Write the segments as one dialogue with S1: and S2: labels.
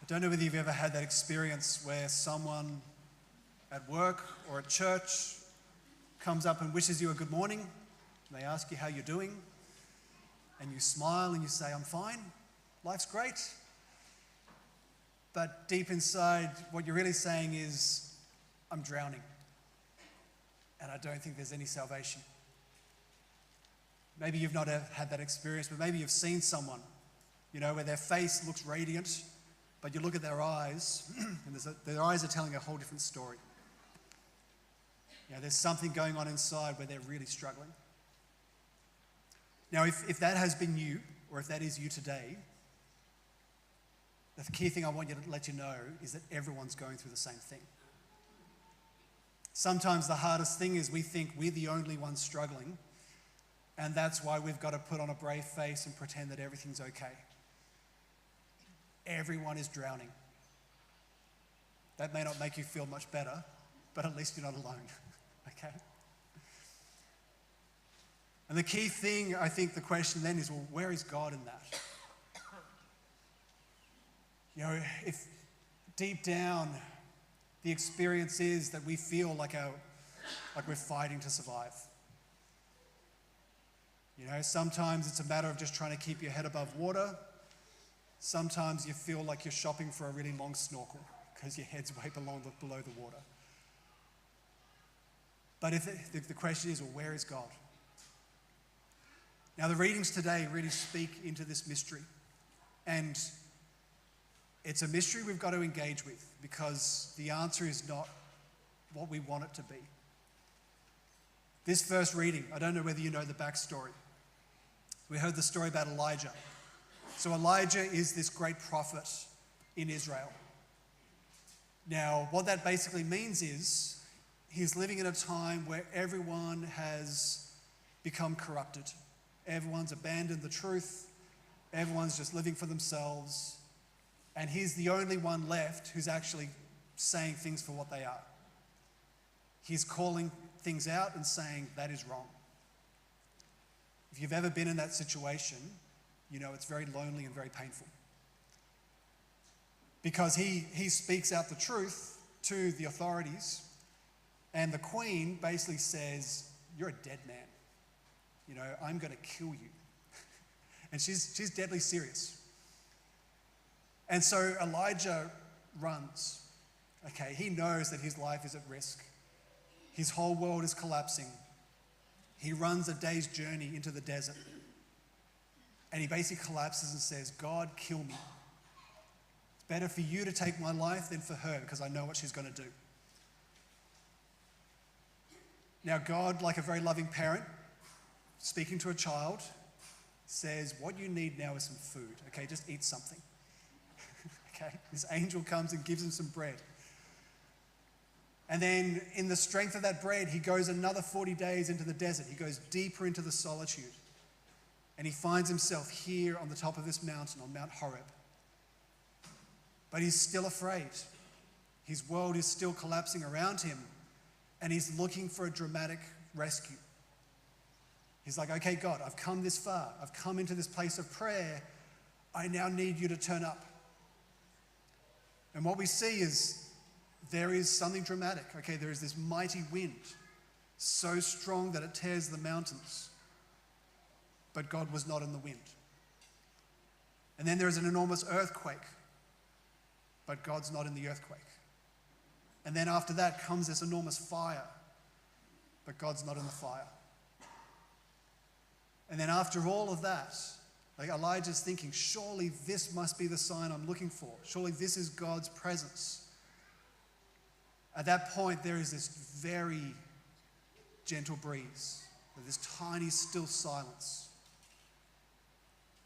S1: I don't know whether you've ever had that experience where someone at work or at church comes up and wishes you a good morning, and they ask you how you're doing, and you smile and you say, "I'm fine, life's great." But deep inside, what you're really saying is, "I'm drowning, and I don't think there's any salvation." Maybe you've not had that experience, but maybe you've seen someone, where their face looks radiant, but you look at their eyes, and their eyes are telling a whole different story. There's something going on inside where they're really struggling. Now, if that has been you, or if that is you today, the key thing I want you to let you know is that everyone's going through the same thing. Sometimes the hardest thing is we think we're the only ones struggling, and that's why we've got to put on a brave face and pretend that everything's okay. Everyone is drowning. That may not make you feel much better, but at least you're not alone, okay? And the key thing, I think the question then is, well, where is God in that? If deep down the experience is that we feel like we're fighting to survive. Sometimes it's a matter of just trying to keep your head above water. Sometimes you feel like you're shopping for a really long snorkel because your head's way below the water. But if the question is, well, where is God? Now, the readings today really speak into this mystery. And it's a mystery we've got to engage with because the answer is not what we want it to be. This first reading, I don't know whether you know the backstory. We heard the story about Elijah. So Elijah is this great prophet in Israel. Now, what that basically means is he's living in a time where everyone has become corrupted. Everyone's abandoned the truth. Everyone's just living for themselves. And he's the only one left who's actually saying things for what they are. He's calling things out and saying that is wrong. If you've ever been in that situation, it's very lonely and very painful. Because he speaks out the truth to the authorities, and the queen basically says, "You're a dead man. I'm going to kill you." And she's deadly serious. And so Elijah runs. Okay, he knows that his life is at risk. His whole world is collapsing. He runs a day's journey into the desert. And he basically collapses and says, "God, kill me. It's better for you to take my life than for her because I know what she's going to do." Now, God, like a very loving parent, speaking to a child, says, "What you need now is some food. Okay, just eat something." Okay, this angel comes and gives him some bread. And then in the strength of that bread, he goes another 40 days into the desert. He goes deeper into the solitude. And he finds himself here on the top of this mountain, on Mount Horeb. But he's still afraid. His world is still collapsing around him. And he's looking for a dramatic rescue. He's like, "Okay, God, I've come this far. I've come into this place of prayer. I now need you to turn up." And what we see is there is something dramatic. Okay, there is this mighty wind, so strong that it tears the mountains. But God was not in the wind. And then there is an enormous earthquake, but God's not in the earthquake. And then after that comes this enormous fire, but God's not in the fire. And then after all of that, Elijah's thinking, surely this must be the sign I'm looking for. Surely this is God's presence. At that point, there is this very gentle breeze, this tiny, still silence.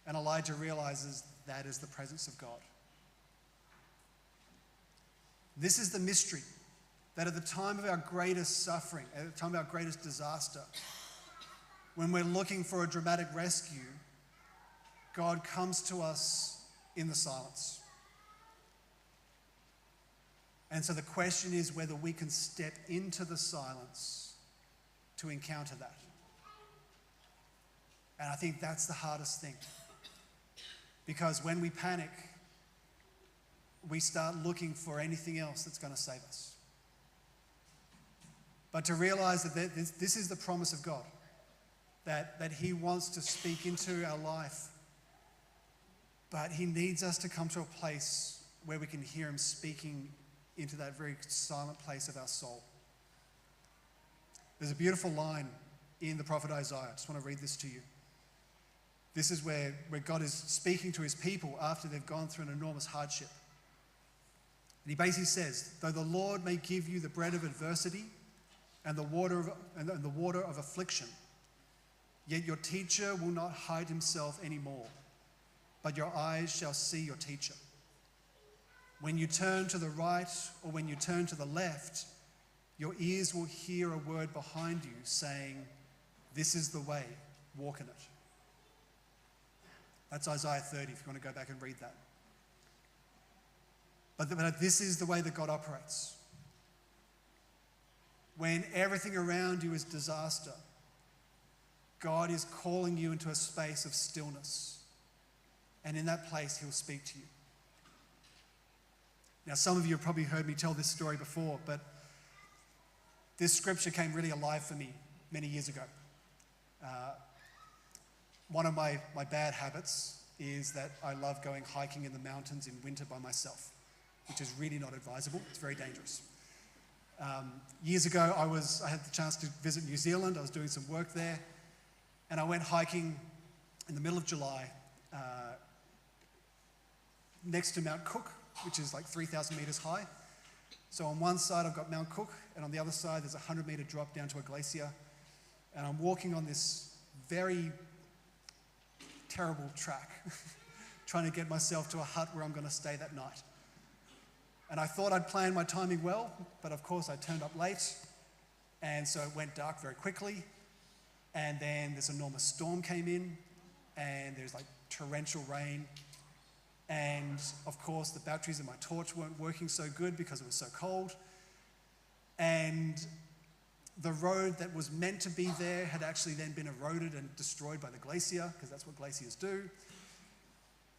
S1: And Elijah realizes that is the presence of God. This is the mystery, that at the time of our greatest suffering, at the time of our greatest disaster, when we're looking for a dramatic rescue, God comes to us in the silence. And so the question is whether we can step into the silence to encounter that. And I think that's the hardest thing. Because when we panic, we start looking for anything else that's going to save us. But to realize that this is the promise of God, that He wants to speak into our life, but He needs us to come to a place where we can hear Him speaking into that very silent place of our soul. There's a beautiful line in the prophet Isaiah. I just want to read this to you. This is where God is speaking to His people after they've gone through an enormous hardship. And He basically says, though the Lord may give you the bread of adversity and the water of affliction, yet your teacher will not hide himself anymore, but your eyes shall see your teacher. When you turn to the right or when you turn to the left, your ears will hear a word behind you saying, this is the way, walk in it. That's Isaiah 30, if you want to go back and read that. But this is the way that God operates. When everything around you is disaster, God is calling you into a space of stillness. And in that place, He'll speak to you. Now, some of you have probably heard me tell this story before, but this scripture came really alive for me many years ago. One of my bad habits is that I love going hiking in the mountains in winter by myself, which is really not advisable. It's very dangerous. Years ago, I had the chance to visit New Zealand. I was doing some work there, and I went hiking in the middle of July next to Mount Cook, which is like 3,000 meters high. So on one side, I've got Mount Cook, and on the other side, there's a 100-meter drop down to a glacier. And I'm walking on this very terrible track, trying to get myself to a hut where I'm going to stay that night. And I thought I'd planned my timing well, but of course I turned up late, and so it went dark very quickly. And then this enormous storm came in, and there's like torrential rain. And of course, the batteries in my torch weren't working so good because it was so cold. And the road that was meant to be there had actually then been eroded and destroyed by the glacier, because that's what glaciers do.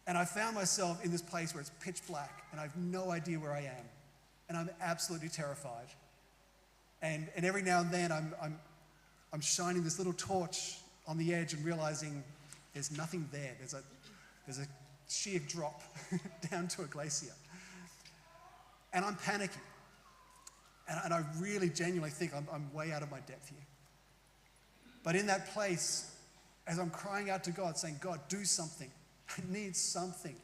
S1: And I found myself in this place where it's pitch black, and I have no idea where I am. And I'm absolutely terrified. And every now and then I'm shining this little torch on the edge and realizing there's nothing there. There's a sheer drop down to a glacier. And I'm panicking. And I really genuinely think I'm way out of my depth here. But in that place, as I'm crying out to God, saying, God, do something. I need something.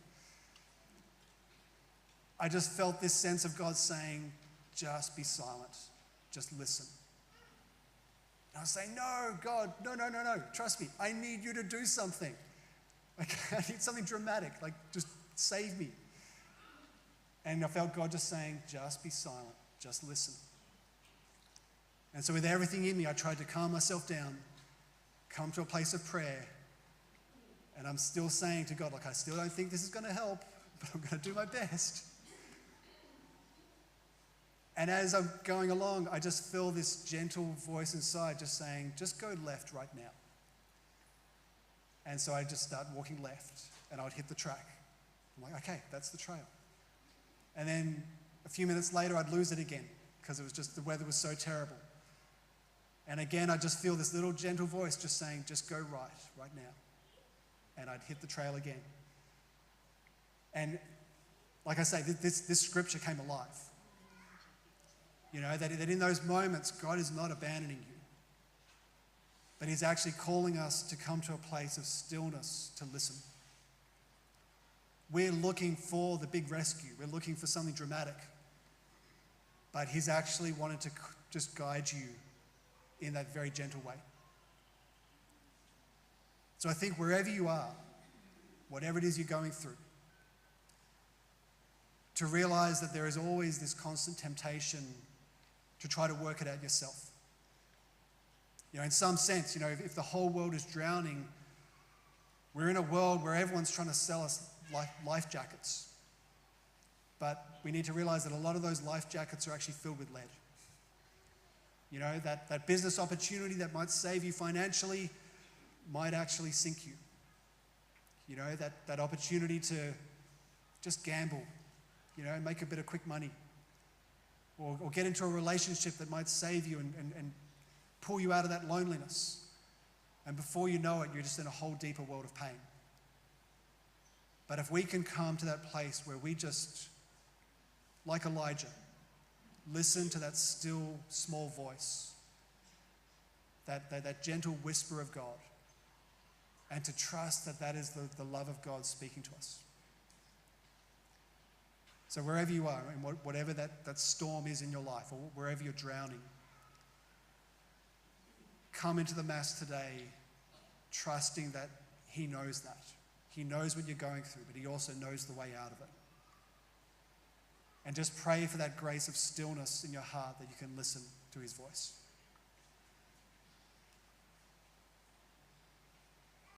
S1: I just felt this sense of God saying, just be silent. Just listen. And I was saying, no, God, no. Trust me. I need you to do something. Like, I need something dramatic. Like, just save me. And I felt God just saying, just be silent. Just listen. And so with everything in me, I tried to calm myself down, come to a place of prayer. And I'm still saying to God, like, I still don't think this is going to help, but I'm going to do my best. And as I'm going along, I just feel this gentle voice inside just saying, just go left right now. And so I just start walking left, and I would hit the track. I'm like, okay, that's the trail. And then a few minutes later, I'd lose it again, because it was just, the weather was so terrible. And again, I just feel this little gentle voice just saying, just go right now. And I'd hit the trail again. And like I say, this scripture came alive. You know, that in those moments, God is not abandoning you. But He's actually calling us to come to a place of stillness to listen. We're looking for the big rescue. We're looking for something dramatic. But He's actually wanted to just guide you in that very gentle way. So I think wherever you are, whatever it is you're going through, to realize that there is always this constant temptation to try to work it out yourself. You know, in some sense, you know, if the whole world is drowning, we're in a world where everyone's trying to sell us life jackets. But we need to realize that a lot of those life jackets are actually filled with lead. You know, that business opportunity that might save you financially might actually sink you. You know, that opportunity to just gamble and make a bit of quick money. Or get into a relationship that might save you and pull you out of that loneliness. And before you know it, you're just in a whole deeper world of pain. But if we can come to that place where we just, like Elijah, listen to that still small voice, that gentle whisper of God, and to trust that that is the love of God speaking to us. So wherever you are, and whatever that storm is in your life, or wherever you're drowning, come into the Mass today trusting that He knows that. He knows what you're going through, but He also knows the way out of it. And just pray for that grace of stillness in your heart that you can listen to His voice.